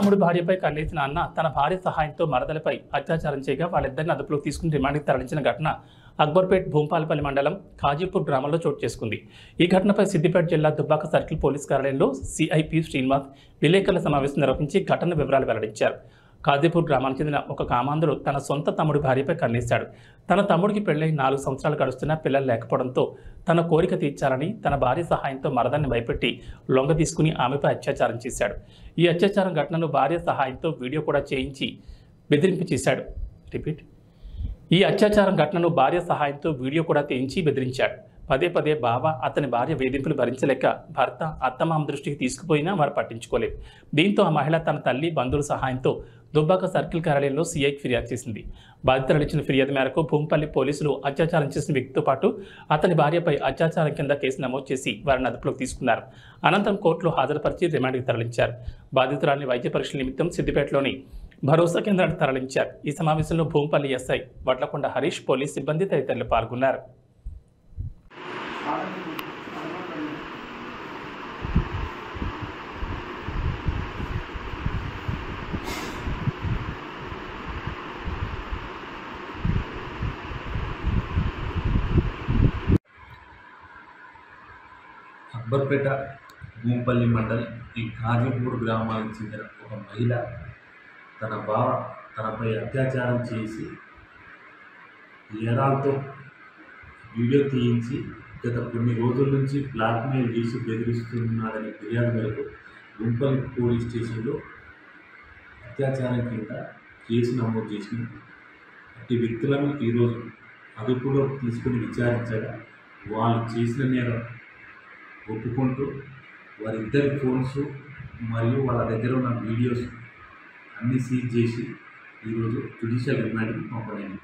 తమ్ముడు భార్యపై కన్నేసిన అన్న తన భార్య సహాయంతో మరదలపై అత్యాచారం చేయగా వాళ్ళిద్దరిని అదుపులోకి తీసుకుని రిమాండ్కి తరలించిన ఘటన అక్బర్పేట్ భూంపాలపల్లి మండలం కాజీపూర్ గ్రామంలో చోటు చేసుకుంది. ఈ ఘటనపై సిద్దిపేట జిల్లా దుబ్బాక సర్కిల్ పోలీస్ కార్యాలయంలో సిఐపి శ్రీనివాస్ విలేకరుల సమావేశం నిర్వహించి ఘటన వివరాలు వెల్లడించారు. కాజీపూర్ గ్రామానికి చెందిన ఒక కామాంధుడు తన సొంత తమ్ముడి భార్యపై కన్నేశాడు. తన తమ్ముడికి పెళ్లై 4 సంవత్సరాలు గడుస్తున్నా పిల్లలు లేకపోవడంతో తన కోరిక తీర్చాలని తన భార్య సహాయంతో మరదల్ని భయపెట్టి లొంగ తీసుకుని ఆమెపై అత్యాచారం చేశాడు. ఈ అత్యాచారం ఘటనను భార్య సహాయంతో వీడియో కూడా చేయించి బెదిరింపు చేశాడు. ఈ అత్యాచారం ఘటనను భార్య సహాయంతో వీడియో కూడా తీయించి బెదిరించాడు. పదే పదే బావ అతని భార్య వేధింపులు భరించలేక భర్త అత్తమామ దృష్టికి తీసుకుపోయినా వారు పట్టించుకోలేదు. దీంతో ఆ మహిళ తన తల్లి బంధువుల సహాయంతో దుబ్బాక సర్కిల్ కార్యాలయంలో సీఐకి ఫిర్యాదు చేసింది. బాధితులు ఇచ్చిన ఫిర్యాదు మేరకు భూంపల్లి పోలీసులు అత్యాచారం చేసిన వ్యక్తితో పాటు అతని భార్యపై అత్యాచారం కింద కేసు నమోదు చేసి వారిని అదుపులోకి తీసుకున్నారు. అనంతరం కోర్టులో హాజరుపరిచి రిమాండ్కి తరలించారు. బాధితురాలిని వైద్య పరీక్షల నిమిత్తం సిద్దిపేటలోని భరోసా కేంద్రానికి తరలించారు. ఈ సమావేశంలో భూంపల్లి ఎస్ఐ వడ్లకొండ హరీష్, పోలీస్ సిబ్బంది తదితరులు పాల్గొన్నారు. అక్బర్పేట భూంపల్లి మండల్ ఈ కాజీపూర్ గ్రామానికి చెందిన ఒక మహిళ తన బావ తనపై అత్యాచారం చేసి ఏరాలతో వీడియో తీయించి గత కొన్ని రోజుల నుంచి బ్లాక్మెయిల్ చేసి బెదిరిస్తున్నాడని ఫిర్యాదు మేరకు భూంపల్లి పోలీస్ స్టేషన్లో అత్యాచారం కింద కేసు నమోదు చేసింది. అట్టి వ్యక్తులను ఈరోజు అదుపులో తీసుకుని విచారించగా వాళ్ళు చేసిన నేరం ఒప్పుకుంటూ వారిద్దరి ఫోన్స్ మరియు వాళ్ళ దగ్గర ఉన్న వీడియోస్ అన్నీ సీజ్ చేసి ఈరోజు జ్యుడిషియల్ రిమాండ్కి పంపలేదు.